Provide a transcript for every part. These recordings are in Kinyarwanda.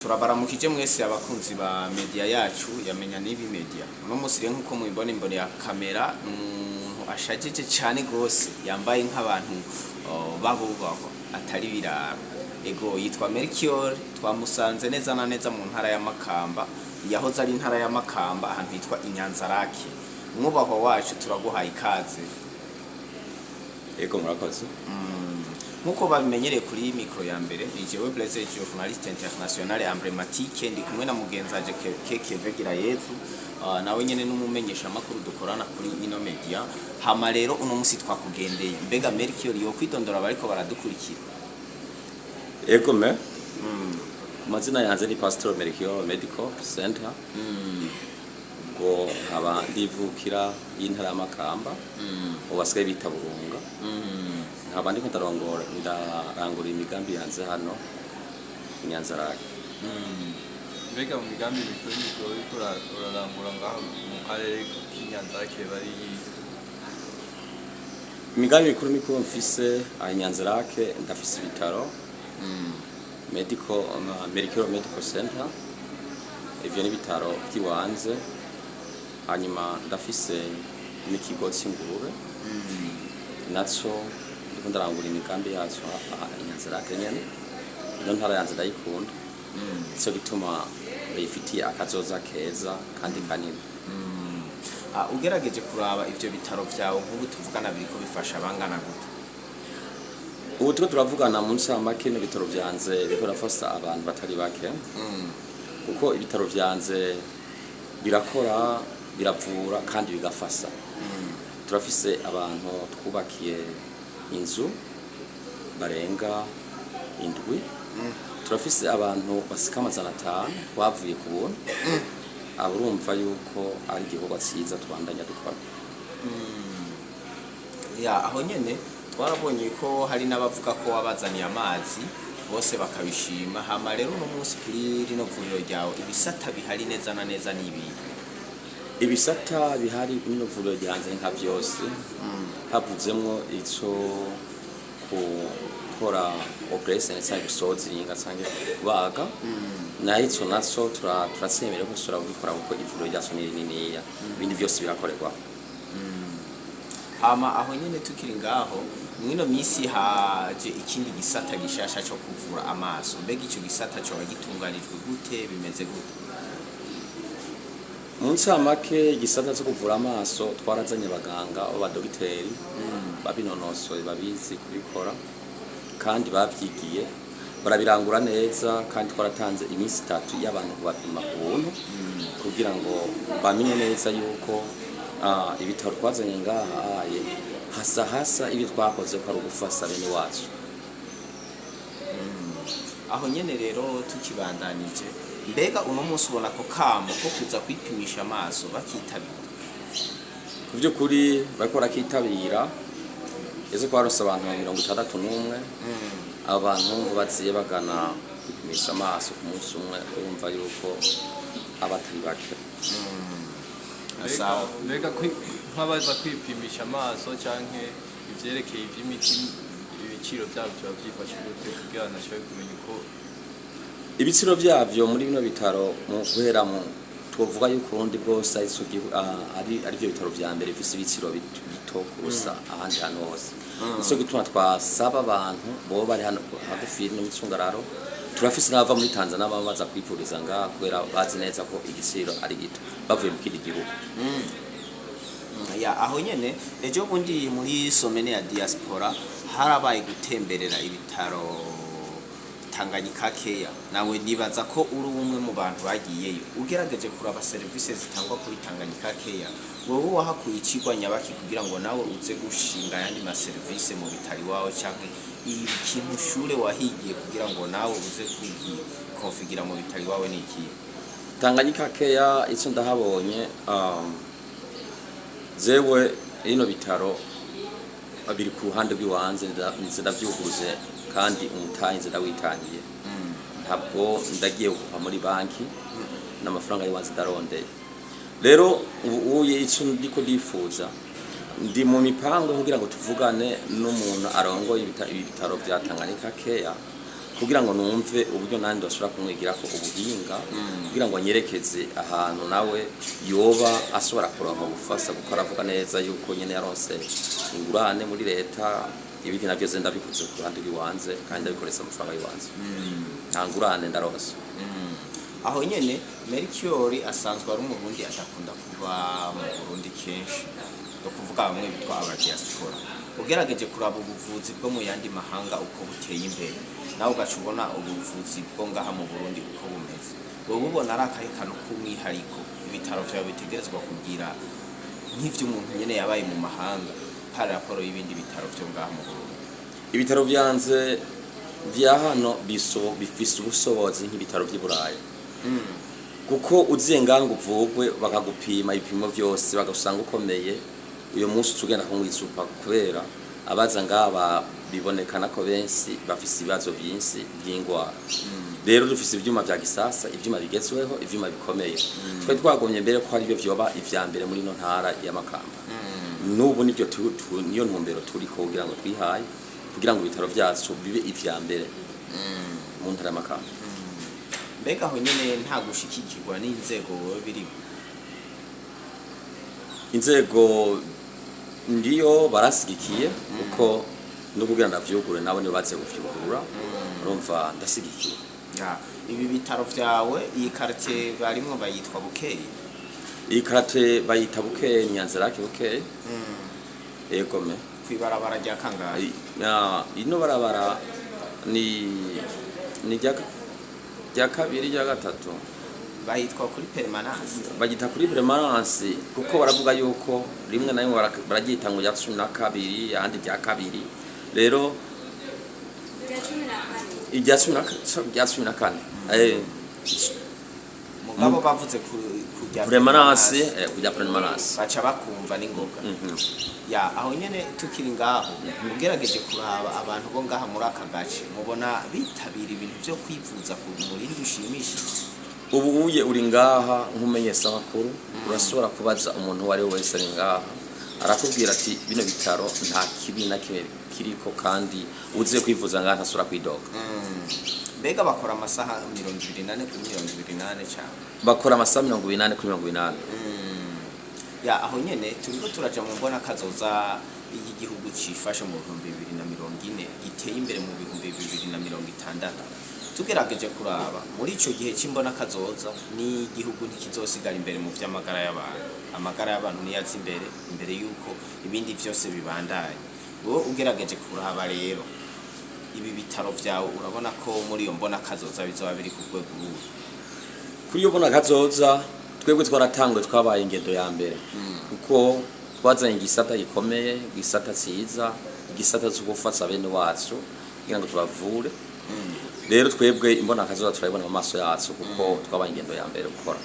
Turabaramukije mwese abakunzi ba media yacu yamenya nibi media. Uno musi rero nkuko mubibona imbere ya kamera umuntu ashajije cyane gose yambaye nk'abantu babubahwa atari birara. Ego yitwa Melchior, twamusanze neza na neza mu ntara ya Makamba, yahoze ari intara ya Makamba ahantu hitwa Nyanza rake. Mwubahwa wacu turaguhaye ikaze. Ego murakoze. Nkuko babimenyereye kuri micro ya mbere ni jewe Blaise Journaliste international Emblématique, ndi kumwe na mugenzaje Kevegira Yezu nawe nyene n'umumenyesha makuru dukorana kuri ino media. Hama rero uno musi twakugendeye mbega Melchior yo kwidondora bariko baradukurikira. Ego me mazina yanze ni Pastor Melchior Medical Center. Go haba ndivukira y'intara ya Makamba ubasigaye bita Burunga. Nkaba ndiko ndarangura imigambi yanze hano Nyanza rake. Mbega mu migambi mikuru uriko urarangura ngaho mu karere k'Inyanza rake bari imigambi mikuru mfise aha Nyanza rake ndafise ibitaro Melchior Medical Center. Ivyo ni bitaro by'iwanze. Hanyuma ndafise n'ikigo cy'ingurube naco ndarangura imigambi yacu Nyanza rake nyene no ntara yanze ndayikunda cyo gituma bayifitiye akazoza keza kandi kanini. Ugerageje kuraba ivyo bitaro vyawe nk'ubu tuvugana biriko bifasha abangana gute? Ubu turavugana mu ncamake no bitaro vyanze bikora fasa abantu batari bake kuko ibitaro vyanze birakora biravura kandi bigafasa. Turafise abantu twubakiye inzu barenga indwi. Turafise abantu basika 500 twavuye kubona. Aburumva yuko ari igikorwa cyiza twandanya dukora. Ya aho nyene twarabonye ko hari n'abavuga ko wabazaniye amazi bose bakabishima. Hama rero uno munsi kuri rino vuriro ryawe ibisata bihari neza na neza nibi. Ibisata bihari bino vuriro ryanze nka byose havuzemwo ico gukora operation cyangwa gusoza inga cyangwa kubaga naho ico naco turasemera ko sura gukora kuko ivuriro ryacu ni rininiya ibindi byose birakorerwa. Hama aho nyene tukiri ngaho mwino misi haje ikindi gisata gishasha cyo kuvura amaso. Mbega ico gisata cyo bagitunganijwe gute bimeze gute? Mu ncamake gisata cyo kuvura amaso twarazanye abaganga abadogiteri babinonosoye babizi kubikora kandi bavyigiye barabirangura neza kandi twaratanze iminsi 3 y'abantu kubapima kubuntu kugira ngo bamenye neza yuko ibitaro twazanye ngaha hasa ibi twakoze ko ari ugufasa bene wacu. Aho nyene rero tukibandanije mbega uno munsi ubona ko kamo ko kuza kwipimisha amaso bakitabira kuvyo kuri bakora kitabira eze kwarosa abantu 61 abantu baziye bagana kwipimisha amaso ku munsi umwe urumva yuko abatari bake. mbega nk'abaza kwipimisha amaso canke ivyerekeye ivy'imiti ibiciro byabyo byifashishije kugira ngo nashobe kumenya uko ibiciro byavyo muri bino bitaro mu guhera mu tuvuga yuko urundi bwose ari byo bitaro vya mbere bifise ibiciro bito kurusa ahandi hano hose. Nico gituma twasaba abantu bo bari hano hagufi no micungararo turafise n'abava muri Tanzania babaza kwivuriza nga kubera bazi neza ko igiciro ari gito bavuye mu kindi gihugu. Ya aho nyene ejo bundi muri somene ya diaspora harabaye gutemberera ibitaro Tanganyika keya. Nawe nibaza ko uri umwe mu bantu bagiyeyo ugerageje kuraba services zitangwa kuri Tanganyika keya. Wowe wahakuye ikigwa nyabaki kugira ngo nawe uze gushinga yandi ma service mu bitari wawe cyangwa ikintu shure wahigiye kugira ngo nawe uze konfigira mu bitari wawe niki? Tanganyika keya ico ndahabonye zewe ino bitaro abiri ku ruhande rw'iwanze ndavyuguruze kandi umutahinze ndawitangiye ntabwo ndagiye kuva muri banki n'amafaranga y'iwanze ndarondeye. Rero uye ico ndiko difuza ndi mu mipango kugira ngo tuvugane n'umuntu arongoye ibitaro bya Tanganyika keya kugira ngo numve uburyo nandi bashobora kumwigira ko ubuhinga kugira ngo anyerekeze ahantu nawe yoba ashobora kuronka ubufasha kuko aravuga neza yuko nyene yaronse ingurane muri leta ibindi navyo zenda bikoze ku ruhande rw'iwanze kandi abikoresha amafaranga y'iwanze nta ngurane ndaronse aho nyene Melchior asanzwe ari umurundi atakunda kuba mu Burundi kenshi no kuvuga bamwe bitwa aba diaspora ugerageje kuraba ubuvuzi bwo mu yandi mahanga uko buteye imbere nawe ugacubona ubuvuzi bwo ngaha mu Burundi uko bumeze wowe ubona ari akahekano k'umwihariko ibitaro vyawe bitegerezwa kugira nk'ivyo umuntu nyene yabaye mu mahanga hari raporo y'ibindi bitaro vyo ngaha mu Burundi ibitaro vyanze vya hano bifise ubusobozi nk'ibitaro vy'i Burayi kuko uziye nganga uvugwe bakagupima ibipimo vyose bagusanga ukomeye uyo munsi tugenda kumwisupa kubera abaza ngaba bibonekana ko benshi bafise ibibazo byinshi by'ingwara rero dufise ivyuma vya gisasa ivyuma bigezweho ivyuma bikomeye twe twagomye mbere ko ari byo vyoba ivya mbere muri no ntara ya Makamba n'ubu nivyo niyo ntumbero turi ko kugira ngo twihaye kugira ngo ibitaro vyacu bibe ivya mbere mu ntara ya Makamba mbega aho nyene nta gushikikirwa n'inzego biri inzego ndiyo barasigikiye kuko no kugira navyugure nabo niyo baze guvyugurura urumva ndasigikiye ibi bitaro vyawe iyi quartier barimwo bayitwa Bukeye iyi quartier bayita Bukeye Nyanza Bukeye yego me kwibarabara rya kangahe ino barabara ni rya kabiri rya gatatu bahitwa kuri permanence bagita kuri permanence kuko baravuga yuko rimwe na rimwe baragita ngo ya 12 ahandi rya kabiri rero ijya 14 mugabo bavuze kujya permanence kujya permanence baca bakumva n'ingoga ya aho nyene tukiri ngaho ugerageje kuraba abantu bo ngaha muri aka gace mubona bitabira ibintu byo kwivuza ku murindi ushimishije ubu uye uri ngaha nkumenyesha makuru urashobora kubaza umuntu wari wese ari ngaha arakubwira ati bino bitaro nta kibi na kimwe kiriko kandi uziye kwivuza ngaha ntasura kwidoga mbega bakora amasaha 28 kuri 28 cyane bakora amasaha 28 kuri 28 ya aho nyene turiko turaja mu mbona kazoza igihugu cifashe mu 2040 giteye imbere mu 2060 tugerageje kuraba muri ico gihe cimbona kazoza ni igihugu ntikizosigara imbere mu vy'amagara y'abantu amagara y'abantu niyaza imbere yuko ibindi vyose bibandanye wo ugerageje kuraba rero ibi bitaro vyawe urabona ko muri iyo mbona kazoza bizoba biri ku rwego rubi kuri iyo mbona kazoza twebwe twaratangwe twabaye ingendo ya mbere kuko twazanye igisata gikomeye igisata ciza igisata cyo gufasha bene wacu kugira ngo tubavure rero twebwe imbona kazoza turayibona mu maso yacu kuko twabaye ingendo ya mbere gukora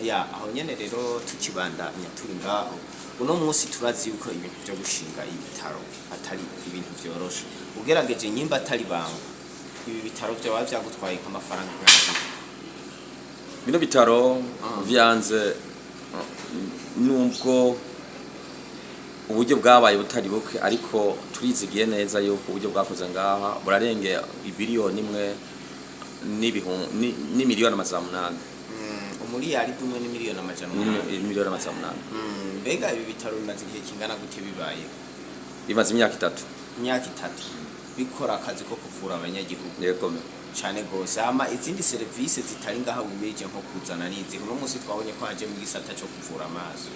ya aho nyene rero tukibandanya turi ngaho uno munsi turazi yuko ibintu byo gushinga ibitaro atari ibintu byoroshe ugerageje nyimba atari bango ibi bitaro byo byagutwaye amafaranga bino bitaro vyanze nubwo uburyo bwabaye butari buke ariko turizigiye neza yuko uburyo bwakoze ngaha burarenge ibiliyoni imwe n'imiliyoni amajana 8 umuriyari dumwe n'imiliyoni amajana 8 mbega ibi bitaro bimaze igihe kingana gute bibaye bimaze imyaka 3 bikora akazi ko kuvura abanyagihugu yego cyane gose ama izindi service zitari ngaha wimeje nko kuzana nizi uno munsi twabonye ko haje mu gisata cyo kuvura amaso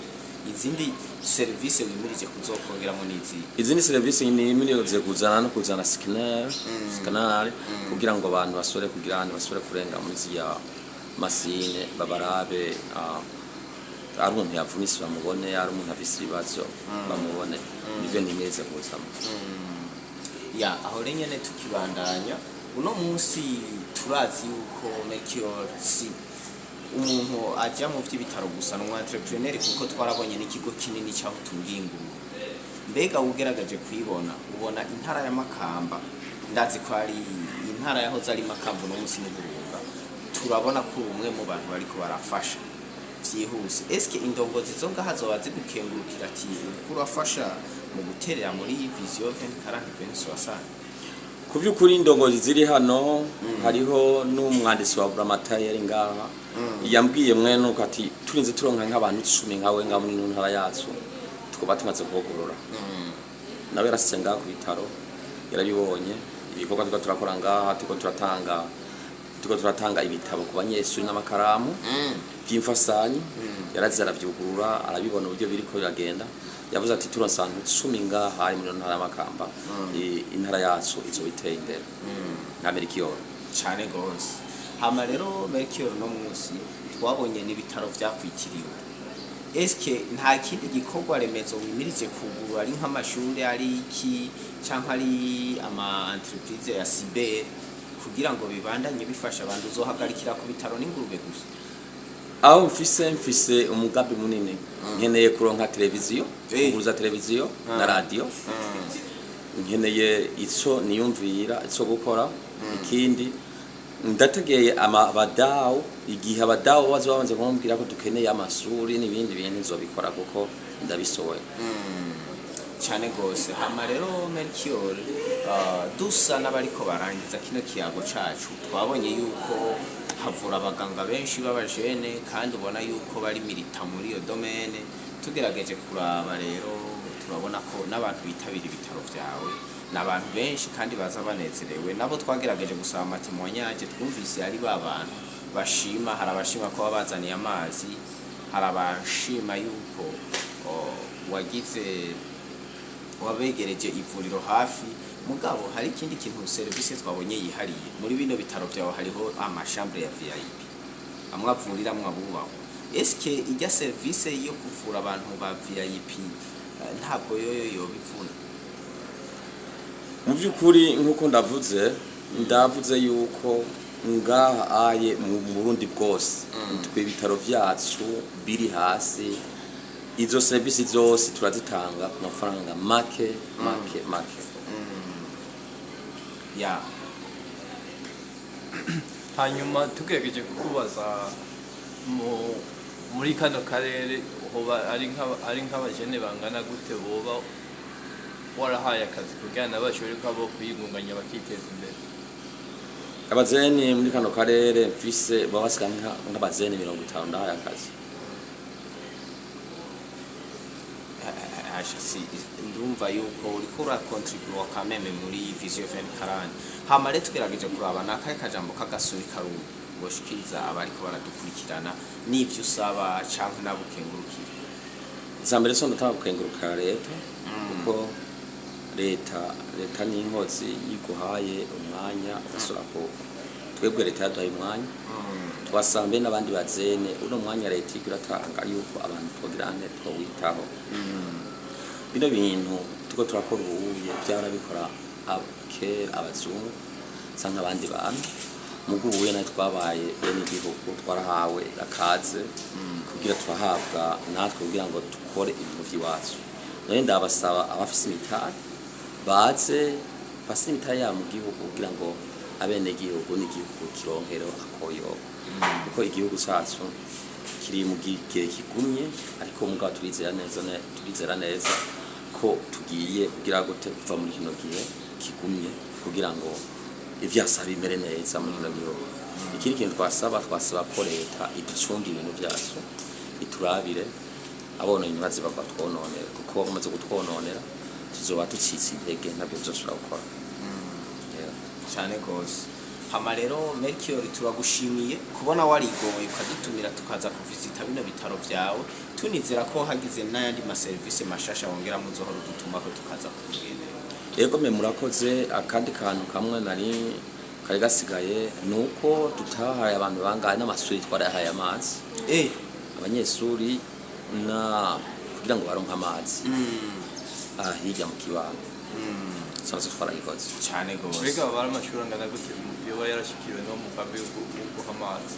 izindi service wimirije kuzokongeramo nizi izindi service ni imirize kuzana no kuzana scanner kugira ngo abantu basore kugira abantu basore kurenga muri ziya masine babarabe ari umuntu yavunise bamubone ari umuntu afise ibibazo bamubone nivyo nimeze kuzama ya aho renyene tukibandanya uno munsi turazi yuko Melchior si umuntu ajya mu by'ibitaro gusa n'umwentrepreneur kuko twarabonye n'ikigo kinini cyaho tungingu mbega ugeragaje kwibona ubona intara ya Makamba ndazi ko ari intara yaho zari Makamba no munsi n'Uburunga turabona ko umwe mu bantu bariko barafasha byihuse eske indongozi zo ngaha zo bazigukengurukira ati urafasha mu guterera muri vision 2040 ku by'ukuri indongozi ziri hano hariho n'umwanditsi wa Emblématique yari ngaha yambwiye mwene uko ati turinze turonka nk'abantu 10 nkawe nga muri ntara yacu twaba tumaze kubogorora nawe yarasitse ngaha ku bitaro yarabibonye ibikorwa turakora ngaha turatanga ibitabo ku banyeshuri n'amakaramu by'imfasanyi yarazi arabyugurura arabibona uburyo biriko biragenda yavuze ati turonse abantu 10 ngaha ari muri ntara y'Amakamba intara yacu izo biteye imbere nka Melchior cyane gose. Hama rero Melchior no munsi twabonye n'ibitaro vyakwitiriwe. Eske nta kindi gikorwa remezo wimirije kugura ari nk'amashuri ari iki canke ari ama entreprise ya cyber kugira ngo bibandanye bifasha abantu uzohagarikira ku bitaro n'ingurube gusa? aho mfise umugambi munini nkeneye kuronka televiziyo kuguruza televiziyo na radio nkeneye ico niyumvira ico gukora ikindi ndategeye abadawu igihe abadawu bazobanze kumbwira ko dukeneye amasuri n'ibindi bintu nzobikora kuko ndabisohoye cyane gose. Hama rero Melchior dusa n'abariko barangiza kino kiyago cacu twabonye yuko havura abaganga benshi b'abajene kandi ubona yuko bari milita muri iyo domaine. Tugerageje kuraba rero turabona ko n'abantu bitabira ibitaro vyawe n'abantu benshi kandi baza banezerewe nabo twagerageje gusaba amatemonyage twumvise ari babantu bashima. Hari abashima ko babazaniye amazi, hari abashima yuko wabegereje ivuriro hafi. Mugabo hari ikindi kintu service twabonye yihariye muri bino bitaro vyawe, hariho amachambre ya VIP amwavurira mwabubaho. Eske ijya service yo kuvura abantu ba VIP ntabwo yoyo bivuna? mu by'ukuri nk'uko ndavuze yuko ngaha aye mu Burundi bwose twe bitaro vyacu biri hasi izo service zose turazitanga ku mafaranga make. Ya hanyuma tugerageje kukubaza muri kano karere hoba ari nk'abajene bangana gute boba warahaye akazi kugira ngo bashobore kwabo kwiyungunganya bakiteza imbere? abazeni muri kano karere mfise babasika nk'abazeni 50 ndahaye akazi. Ndumva yuko uriko urakontribua kameme muri vision 2040. Hama rero tugerageje kuraba nakaye kajambo kagasuni karumwe boshikiriza abariko baradukurikirana n'ivyo usaba canke nabukengurukira. Zambere so ndatabukenguruka leta kuko leta ni inkozi yiguhaye umwanya gasura ko twebwe leta yaduhaye umwanya twasambe n'abandi bazene uno mwanya leta ikiratanga yuko abantu togirane twawitaho. Bino bintu tuko turakora ubuye byarabikora kera abazungu sanga abandi bantu mugubuye na twabaye bene igihugu twarahawe akaze kugira twahabwa natwe kugira ngo tukore ibintu by'iwacu. None ndabasaba abafise imitari baze basi imitari ya mu gihugu kugira ngo abene igihugu n'igihugu kironkero akoyo kuko igihugu cyacu kiri mu gihe kigumye ariko mugabo turizera neza ko tugiye kugira gute kuva muri kino gihe kigumye kugira ngo ivyasaba imere neza muri kino gihugu. Ikindi kintu twasaba ko leta iducunga ibintu byacu iturabire abona inyumazi bakatwononera kuko bamaze kutwononera tuzoba tucitse intege ntabyo tuzoshobora gukora cyane gose. Hama rero Melchior turagushimiye kubona warigoye ukadutumira tukaza kuvisita bino bitaro vyawe. Tunizera ko hagize n'ayandi ma service mashasha wongera muzohora dutuma ko tukaza kugendera. Yego murakoze. Akandi kantu kamwe nari kari gasigaye nuko tutahaye abantu bangaye n'amasuri twarahaye amazi abanyesuri na kugira ngo baronke amazi hirya mu kibano sanse twarayikoze cyane gose. Mbega baramashuri angana gute yoba yarashikiriwe no mu kambi yo amazi?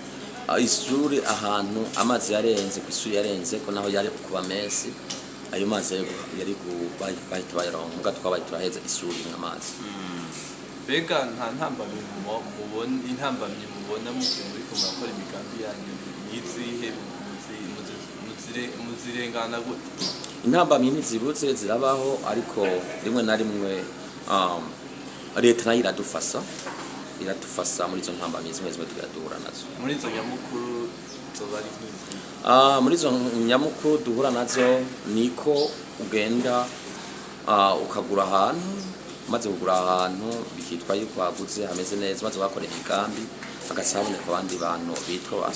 Isuri ahantu amazi yarenze ku isuri yarenze ko naho yari kuba menshi ayo mazi yari bahita bayaronka muga twabaye turaheza isuri n'amazi. Mbega nta ntambamye mubona muri kumakora imigambi yanyu n'izihe muzirengana gute? Intambamye ntizibutse zirabaho ariko rimwe na rimwe leta nayo iradufasa muri izo ntambamyi zimwe duhura nazo. muri izo nyamukuru zoba ari nk'izi muri izo nyamukuru duhura nazo niko ugenda ukagura ahantu, maze kugura ahantu bikitwa yuko waguze hameze neza, maze wakora imigambi agasaboneka abandi bantu bitwa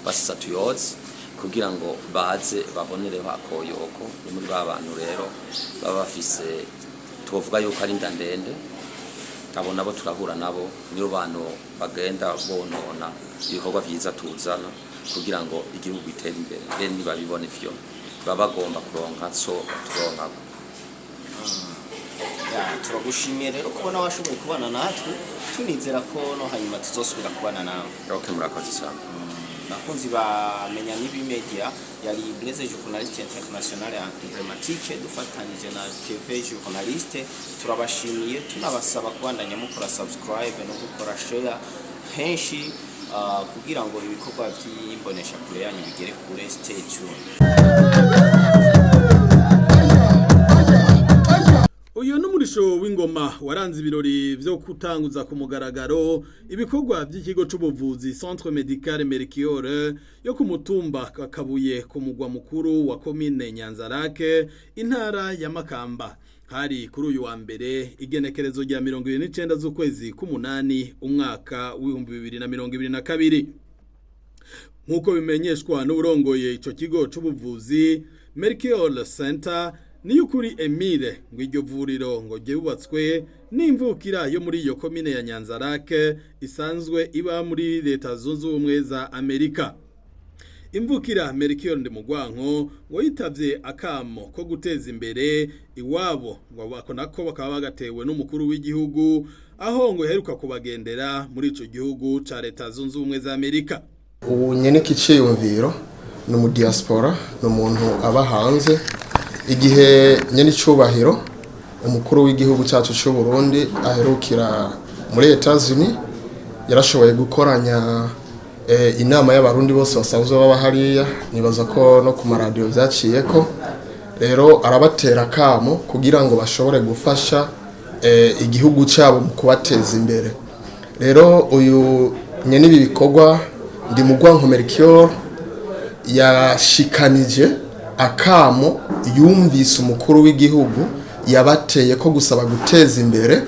basesa tuyozi kugira ngo baze babonereho akoyoko. Ni muri ba bantu rero baba bafise tuvuga yuko ari ndandende, abo nabo turahura nabo, niyo bantu bagenda bonona ibikorwa vyiza tuzana kugira ngo igihugu gitere imbere. Rero niba bibone vyo baba bagomba kuronka turonka. Turagushimiye rero kubona washoboye kubana natwe, tunizera ko no hanyuma tuzosubira kubana nawe. Okay, murakoze cyane. Nakunzi bamenya n'ibimedia yari Blaise Journaliste international ya Emblématique dufatanyije na TV Journaliste. Turabashimiye, tunabasaba kubandanya mukora subscribe no gukora share henshi kugira ngo ibikorwa by'imbonesha kure yanyu bigere kure. Stay tuned. Uyu n'umurisho w'ingoma waranze ibirori vyo kutanguza ku mugaragaro ibikorwa by'ikigo c'ubuvuzi Centre Médical Melchior yo ku mutumba Kabuye ku mugwa mukuru wa commune Nyanza intara ya Makamba. Hari kuri uyu wa mbere igenekerezo rya 29 z'ukwezi k'umunani umwaka w'2022. Nkuko bimenyeshwa n'uburongoye ico kigo c'ubuvuzi Melchior Center ni ukuri Emile ngo iryo vuriro ngo ryubatswe n'imvukira yo muri iyo komine ya Nyanza isanzwe iba muri leta zunze ubumwe za Amerika. Imvukira Melchior Ndimugwanko ngo yitavye akamo ko guteza imbere iwabo ngo bakonako bakaba bagatewe n'umukuru w'igihugu aho ngo heruka kubagendera muri ico gihugu ca leta zunze ubumwe za Amerika. Ubu nyene kiciyumviro no mu diaspora no muntu aba hanze igihe nyene icubahiro umukuru w'igihugu cyacu cy'u Burundi aherukira muri Etats-Unis yarashoboye gukoranya inama y'abarundi bose basanzwe baba hariya. Nibaza ko no ku radio byaciyeko rero arabatera kamo kugira ngo bashobore gufasha igihugu cyabo mu kubateza imbere. Rero uyu nyene ibi bikorwa Ndimugwanko Melchior yashikanije akamo yumvise umukuru w'igihugu yabateye ko gusaba guteza imbere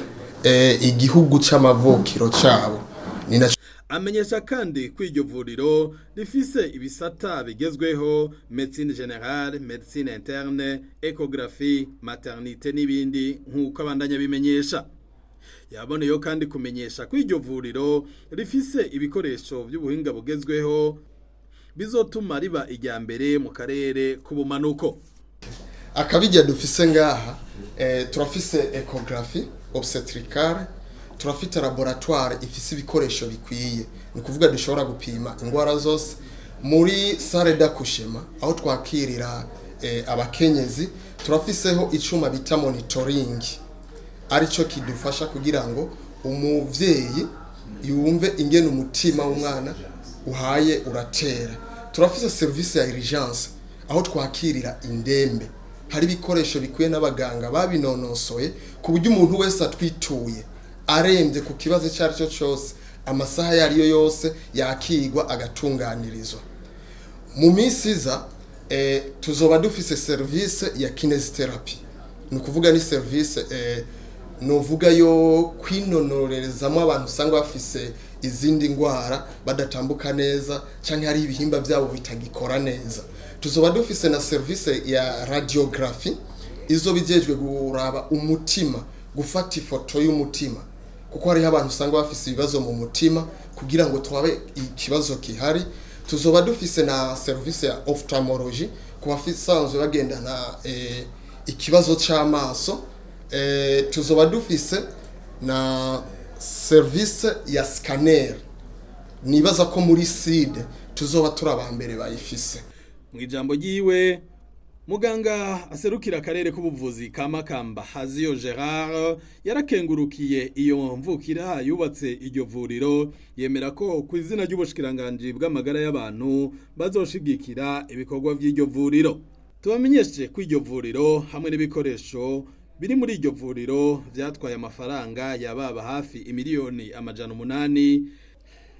igihugu c'amavukiro cyabo. Amenyesha kandi ko iryo vuriro rifise ibisata bigezweho médecine générale, médecine interne, échographie, maternité n'ibindi nkuko abandanya bimenyesha. Yaboneyo kandi kumenyesha ko iryo vuriro rifise ibikoresho by'ubuhinga bugezweho bizotuma riba ijyambere mu karere k'ubumanuko. Akabijya dufise ngaha turafise échographie obstétricale, turafite laboratoire ifise ibikoresho bikwiye, ni kuvuga dushobora gupima ingwara zose. Muri salle d'accouchement aho twakirira abakenyezi turafiseho icuma bita monitoring, arico kidufasha kugira ngo umuvyeyi yumve ingene umutima w'umwana uhaye uratera. Turafise service ya urgence aho twakirira indembe, hari ibikoresho bikwiye n'abaganga babinonosoye ku buryo umuntu wese atwituye arembye ku kibazo cyaricyo cyose amasaha yariyo yose yakigwa agatunganirizwa. Mu minsi iza tuzoba dufise service ya kinesiotherapy, ni kuvuga ni service novuga yo kwinonorerezamo abantu usanga bafise izindi ngwara badatambuka neza canke hari ibihimba byabo bitagikora neza. Tuzoba dufise na service ya radiography izo bijejwe guraba umutima, gufata ifoto y'umutima kuko hari abantu usanga bafise ibibazo mu mutima kugira ngo twabe ikibazo kihari. Tuzoba dufise na service ya ophthalmology ku bafisanzwe bagendana ikibazo c'amaso. Tuzoba dufise na service ya scanner, nibaza ko muri side tuzoba turabambere bayifise. Mu ijambo giwe Muganga aserukira akarere k'ubuvuzi ka Makamba Haziyo Gerard yarakengurukiye iyo mvukira yubatse iryo vuriro, yemera ko ku izina ry'ubushikiranganje bw'amagara y'abantu bazoshigikira ibikorwa by'iryo vuriro. Tubamenyeshe ko iryo vuriro hamwe n'ibikoresho biri muri iryo vuriro vyatwaye amafaranga yababa hafi imiliyoni 800.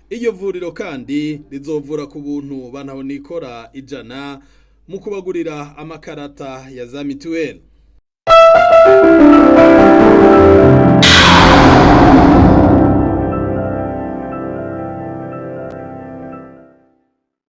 Iryo vuriro kandi rizovura ku buntu banahonikora 100 mu kubagurira amakarata ya za mituweli.